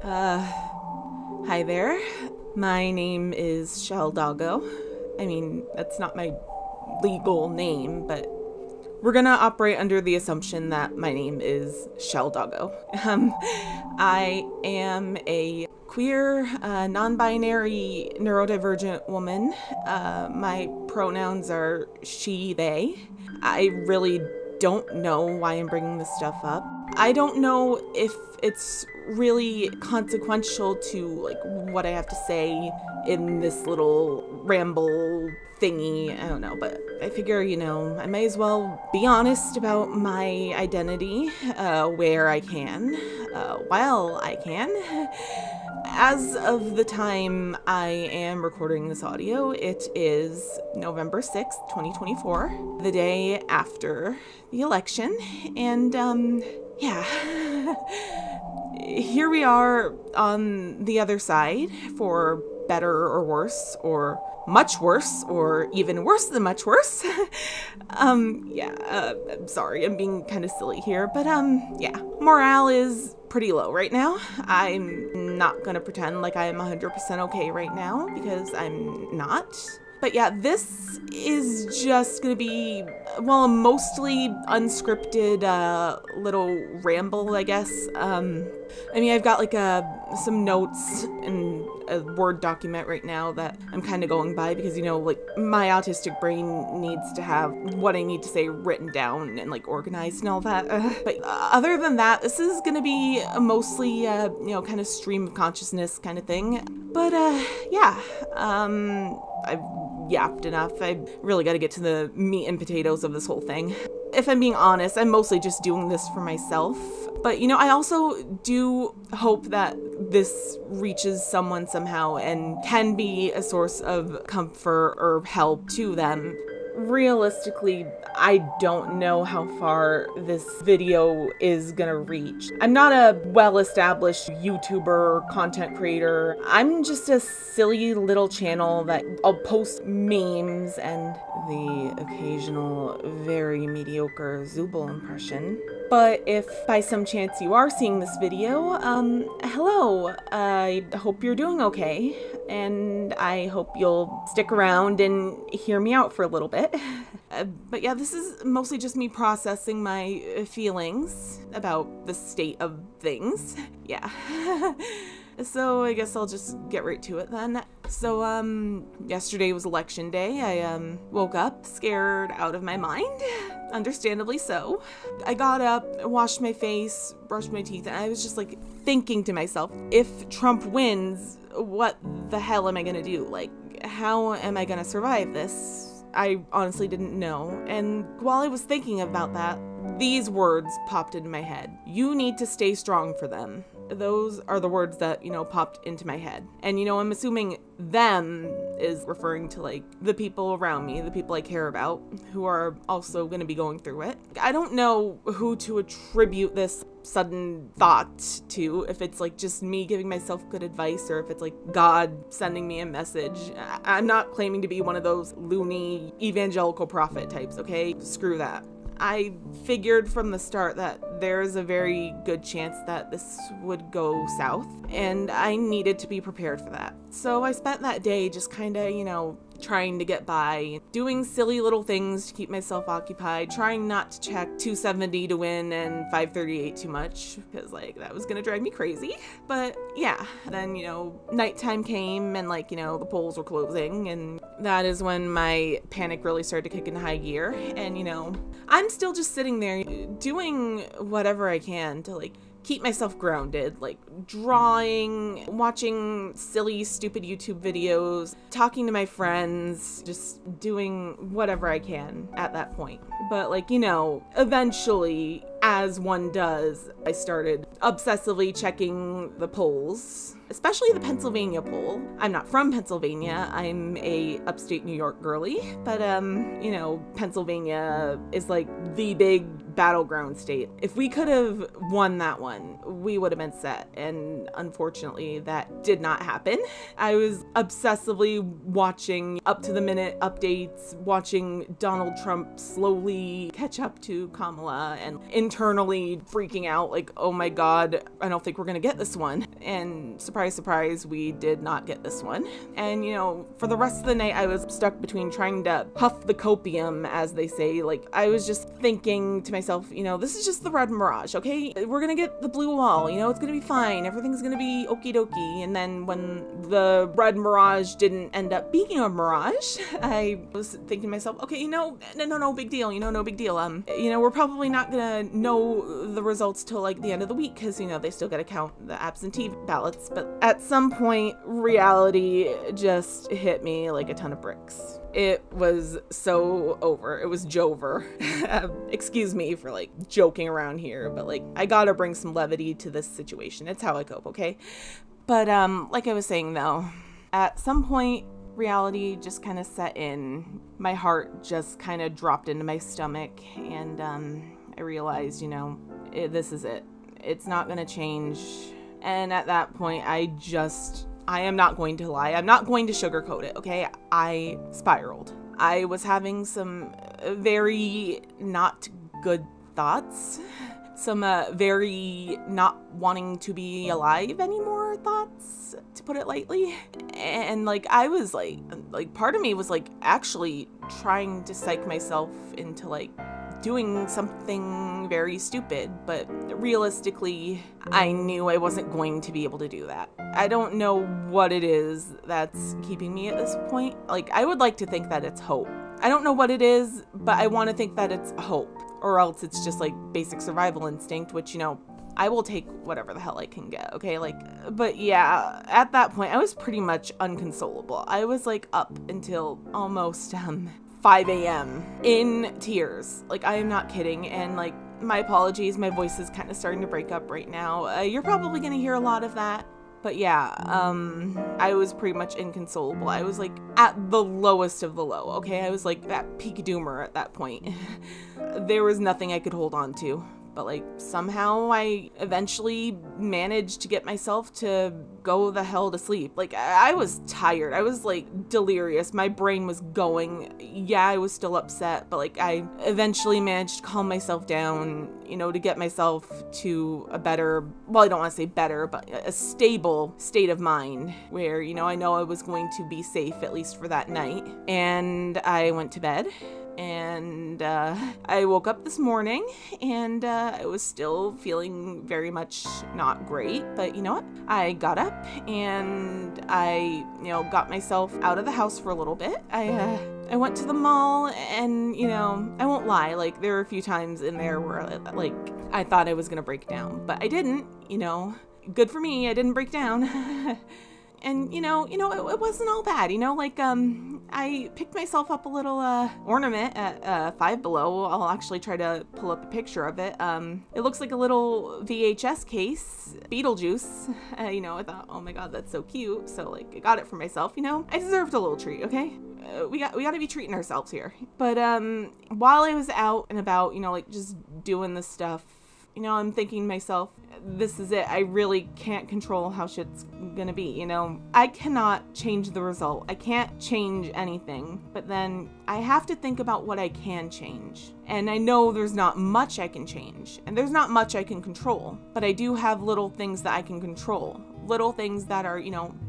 Hi there. My name is Shell Doggo. I mean, that's not my legal name, but we're gonna operate under the assumption that my name is Shell Doggo. I am a queer, non-binary, neurodivergent woman. My pronouns are she, they. I really don't know why I'm bringing this stuff up. I don't know if it's really consequential to like what I have to say in this little ramble thingy. I don't know, but I figure, I may as well be honest about my identity where I can, while I can. As of the time I am recording this audio, it is November 6th, 2024, the day after the election, and yeah, here we are on the other side, for better or worse, or much worse, or even worse than much worse. I'm sorry, I'm being kind of silly here, but yeah, morale is pretty low right now. I'm not gonna pretend like I am 100% okay right now, because I'm not. But yeah, this is just gonna be, well, a mostly unscripted little ramble, I guess. I mean, I've got like some notes in a Word document right now that I'm kind of going by because, like my autistic brain needs to have what I need to say written down and like organized and all that. But other than that, this is gonna be a mostly, kind of stream of consciousness kind of thing. But yeah, I've yapped enough. I really got to get to the meat and potatoes of this whole thing. If I'm being honest, I'm mostly just doing this for myself. But, I also do hope that this reaches someone somehow and can be a source of comfort or help to them. Realistically, I don't know how far this video is gonna reach. I'm not a well-established YouTuber, content creator. I'm just a silly little channel that I'll post memes and the occasional very mediocre Zooble impression. But if by some chance you are seeing this video, hello. I hope you're doing okay, and I hope you'll stick around and hear me out for a little bit. But yeah, this is mostly just me processing my feelings about the state of things. Yeah. So I guess I'll just get right to it then. So, yesterday was election day. I, woke up scared out of my mind, understandably so. I got up, washed my face, brushed my teeth, and I was just like thinking to myself, if Trump wins, what the hell am I gonna do? Like, how am I gonna survive this? I honestly didn't know. And while I was thinking about that, these words popped into my head. You need to stay strong for them. Those are the words that, popped into my head. And, I'm assuming them is referring to, like, the people around me, the people I care about, who are also going to be going through it. I don't know who to attribute this sudden thought to, if it's, like, just me giving myself good advice, or if it's, like, God sending me a message. I'm not claiming to be one of those loony evangelical prophet types, okay? Screw that. I figured from the start that there's a very good chance that this would go south, and I needed to be prepared for that. So I spent that day just kind of, trying to get by, doing silly little things to keep myself occupied, trying not to check 270 to win and 538 too much, because like that was gonna drive me crazy. But yeah, then nighttime came and the polls were closing, and that is when my panic really started to kick into high gear. And I'm still just sitting there doing whatever I can to keep myself grounded, like drawing, watching silly, stupid YouTube videos, talking to my friends, just doing whatever I can at that point. But eventually, as one does, I started obsessively checking the polls, especially the Pennsylvania poll. I'm not from Pennsylvania, I'm a upstate New York girly, but Pennsylvania is like the big battleground state. If we could have won that one, we would have been set. And unfortunately, that did not happen. I was obsessively watching up-to-the-minute updates, watching Donald Trump slowly catch up to Kamala, and internally freaking out like, oh my God, I don't think we're gonna get this one. And surprise, surprise, we did not get this one. And for the rest of the night, I was stuck between trying to huff the copium, as they say. Like, I was just thinking to myself, this is just the red mirage, okay? We're gonna get the blue wall, it's gonna be fine. Everything's gonna be okie dokie. And then when the red mirage didn't end up being a mirage, I was thinking to myself, okay, no big deal, no big deal. We're probably not gonna know the results till like the end of the week, because, they still gotta count the absentee ballots. But at some point, reality just hit me like a ton of bricks. It was so over. It was Jover. Excuse me for like joking around here, but like I gotta bring some levity to this situation. It's how I cope, okay? But like I was saying though, at some point reality just kind of set in. My heart just kind of dropped into my stomach, and I realized, this is it. It's not gonna change. And at that point, I am not going to lie. I'm not going to sugarcoat it, okay? I spiraled. I was having some very not good thoughts. Some very not wanting to be alive anymore thoughts, to put it lightly. And like, I was like part of me was like actually trying to psych myself into like doing something very stupid, but realistically, I knew I wasn't going to be able to do that. I don't know what it is that's keeping me at this point. Like, I would like to think that it's hope. I don't know what it is, but I want to think that it's hope, or else it's just like basic survival instinct, which, I will take whatever the hell I can get, okay? But yeah, at that point, I was pretty much unconsolable. I was like up until almost 5 a.m. in tears. Like, I am not kidding. And like, my apologies, my voice is kind of starting to break up right now. You're probably gonna hear a lot of that. But yeah, I was pretty much inconsolable. I was like at the lowest of the low, okay? I was like that peak doomer at that point. There was nothing I could hold on to. But like, somehow I eventually managed to get myself to go the hell to sleep. Like, I was tired. I was like delirious. My brain was going. Yeah, I was still upset, but like, I eventually managed to calm myself down, to get myself to a better, well, I don't want to say better, but a stable state of mind where, I know I was going to be safe, at least for that night. And I went to bed. And I woke up this morning, and I was still feeling very much not great, but you know what? I got up and I, got myself out of the house for a little bit. I went to the mall, and I won't lie, like there were a few times in there where like I thought I was gonna break down, but I didn't. Good for me, I didn't break down. And, it wasn't all bad, I picked myself up a little ornament at Five Below. I'll actually try to pull up a picture of it. It looks like a little VHS case, Beetlejuice. I thought, oh my God, that's so cute. So, like, I got it for myself, I deserved a little treat, okay? We got to be treating ourselves here. But while I was out and about, like, just doing this stuff, I'm thinking to myself, this is it. I really can't control how shit's gonna be, I cannot change the result. I can't change anything. But then I have to think about what I can change. And I know there's not much I can change. And there's not much I can control. But I do have little things that I can control. Little things that are,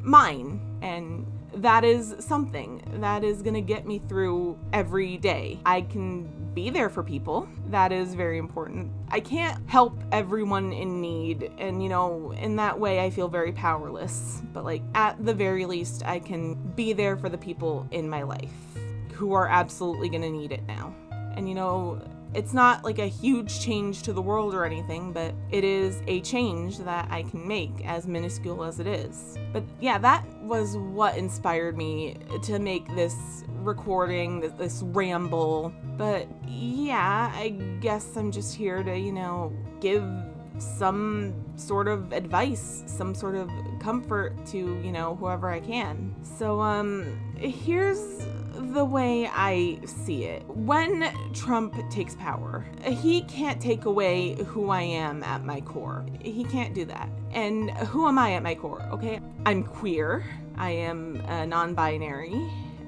mine. And that is something that is gonna get me through every day. I can be there for people. That is very important. I can't help everyone in need, and in that way I feel very powerless, but like at the very least I can be there for the people in my life who are absolutely gonna need it now. And it's not like a huge change to the world or anything, but it is a change that I can make, as minuscule as it is. But yeah, that was what inspired me to make this recording, this ramble. But yeah, I guess I'm just here to, give some sort of advice, some sort of comfort to, whoever I can. So, here's the way I see it. When Trump takes power, he can't take away who I am at my core. He can't do that. And who am I at my core, okay? I'm queer. I am non-binary.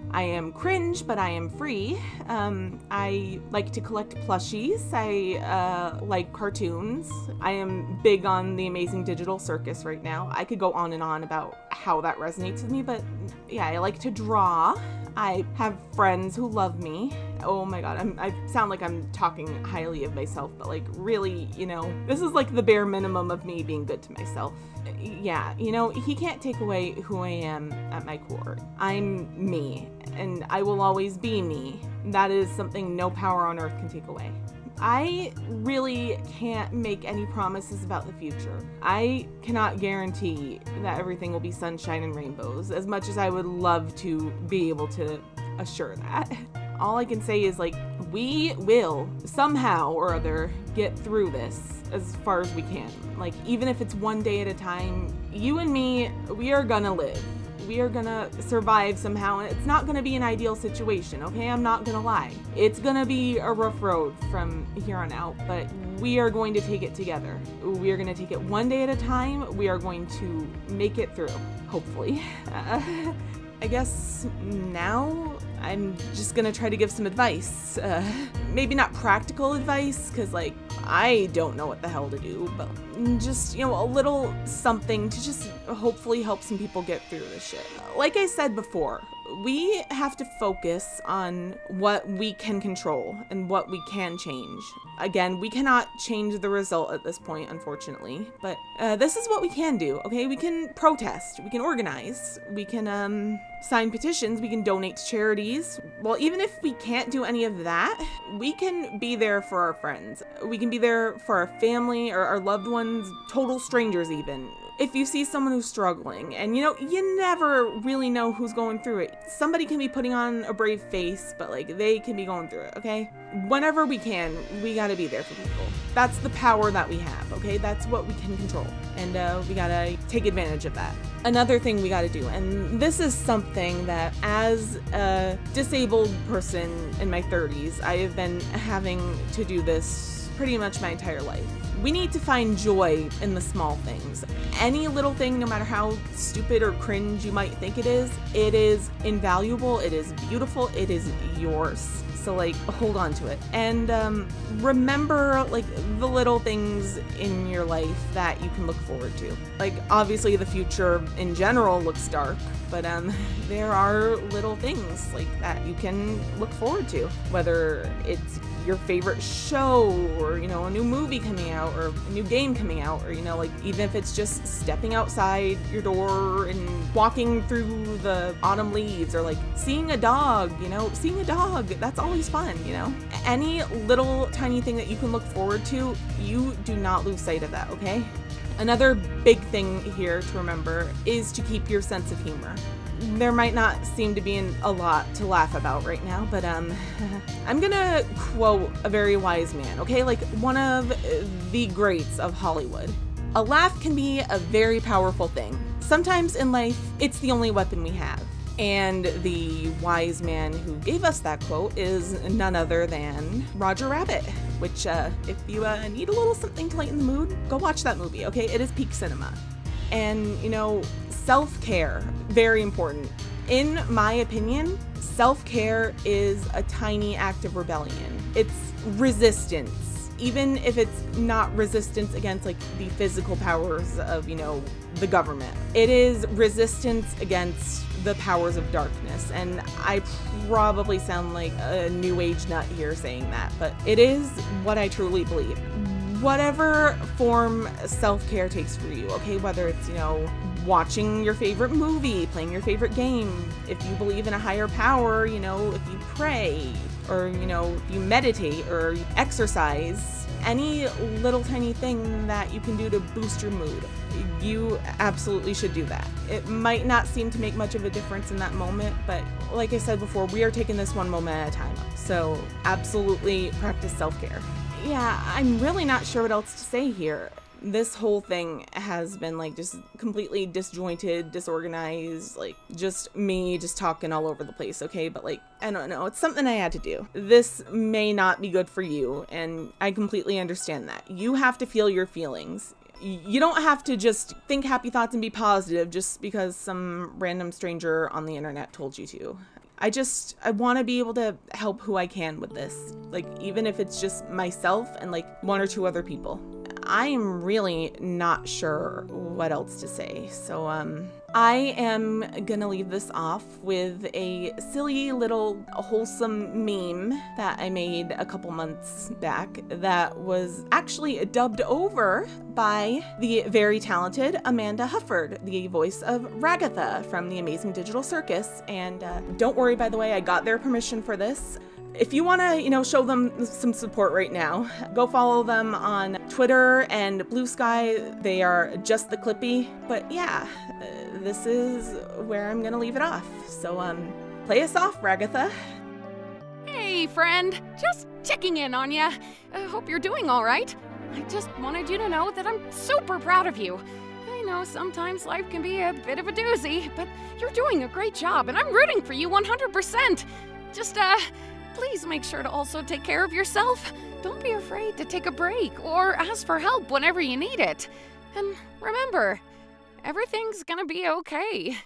I am cringe, but I am free. I like to collect plushies. I like cartoons. I am big on the Amazing Digital Circus right now. I could go on and on about how that resonates with me, but yeah, I like to draw. I have friends who love me. Oh my god, I sound like I'm talking highly of myself, but like really, you know, this is like the bare minimum of me being good to myself. Yeah, you know, he can't take away who I am at my core. I'm me, and I will always be me. That is something no power on earth can take away. I really can't make any promises about the future. I cannot guarantee that everything will be sunshine and rainbows, as much as I would love to be able to assure that. All I can say is, like, we will somehow or other get through this as far as we can. Like, even if it's one day at a time, you and me, we are gonna live. We are gonna survive somehow, and it's not gonna be an ideal situation, okay? I'm not gonna lie. It's gonna be a rough road from here on out, but we are going to take it together. We are gonna take it one day at a time. We are going to make it through, hopefully. I guess now I'm just gonna try to give some advice. Maybe not practical advice, because like, I don't know what the hell to do, but just, you know, a little something to just hopefully help some people get through this shit. Like I said before, we have to focus on what we can control and what we can change. Again, we cannot change the result at this point, unfortunately, but this is what we can do, okay? We can protest, we can organize, we can sign petitions, we can donate to charities. Well, even if we can't do any of that, we can be there for our friends. We can be there for our family or our loved ones, total strangers even. If you see someone who's struggling, and you know, you never really know who's going through it. Somebody can be putting on a brave face, but like, they can be going through it, okay? Whenever we can, we gotta be there for people. That's the power that we have, okay? That's what we can control, and we gotta take advantage of that. Another thing we gotta do, and this is something that as a disabled person in my 30s, I have been having to do this pretty much my entire life. We need to find joy in the small things. Any little thing, no matter how stupid or cringe you might think it is invaluable, it is beautiful, it is yours. So like, hold on to it. And remember like the little things in your life that you can look forward to. Like, obviously the future in general looks dark, but there are little things like that you can look forward to. Whether it's your favorite show, or you know, a new movie coming out, or a new game coming out, or you know, like, even if it's just stepping outside your door and walking through the autumn leaves, or like seeing a dog, you know, seeing a dog, that's always fun, you know. Any little tiny thing that you can look forward to, you do not lose sight of that, okay? Another big thing here to remember is to keep your sense of humor. There might not seem to be a lot to laugh about right now, but I'm gonna quote a very wise man, okay? Like, one of the greats of Hollywood. A laugh can be a very powerful thing. Sometimes in life, it's the only weapon we have. And the wise man who gave us that quote is none other than Roger Rabbit, which if you need a little something to lighten the mood, go watch that movie, okay? It is peak cinema. And, you know, self-care, very important. In my opinion, self-care is a tiny act of rebellion. It's resistance, even if it's not resistance against like the physical powers of, you know, the government. It is resistance against the powers of darkness. And I probably sound like a new age nut here saying that, but it is what I truly believe. Whatever form self-care takes for you, okay? Whether it's, you know, watching your favorite movie, playing your favorite game, if you believe in a higher power, you know, if you pray, or, you know, if you meditate or exercise, any little tiny thing that you can do to boost your mood, you absolutely should do that. It might not seem to make much of a difference in that moment, but like I said before, we are taking this one moment at a time. So absolutely practice self-care. Yeah, I'm really not sure what else to say here. This whole thing has been like just completely disjointed, disorganized, like just me just talking all over the place, okay? But like, I don't know, it's something I had to do. This may not be good for you, and I completely understand that. You have to feel your feelings. You don't have to just think happy thoughts and be positive just because some random stranger on the internet told you to. I want to be able to help who I can with this. Like, even if it's just myself and like 1 or 2 other people. I am really not sure what else to say. So, I am gonna leave this off with a silly little wholesome meme that I made a couple months back that was actually dubbed over by the very talented Amanda Hufford, the voice of Ragatha from the Amazing Digital Circus. And don't worry, by the way, I got their permission for this. If you want to, show them some support right now, go follow them on Twitter and Blue Sky. They are just the Clippy. But yeah, this is where I'm going to leave it off. So, play us off, Ragatha. Hey, friend. Just checking in on ya. Hope you're doing all right. I just wanted you to know that I'm super proud of you. I know sometimes life can be a bit of a doozy, but you're doing a great job, and I'm rooting for you 100%. Just, please make sure to also take care of yourself. Don't be afraid to take a break or ask for help whenever you need it. And remember, everything's gonna be okay.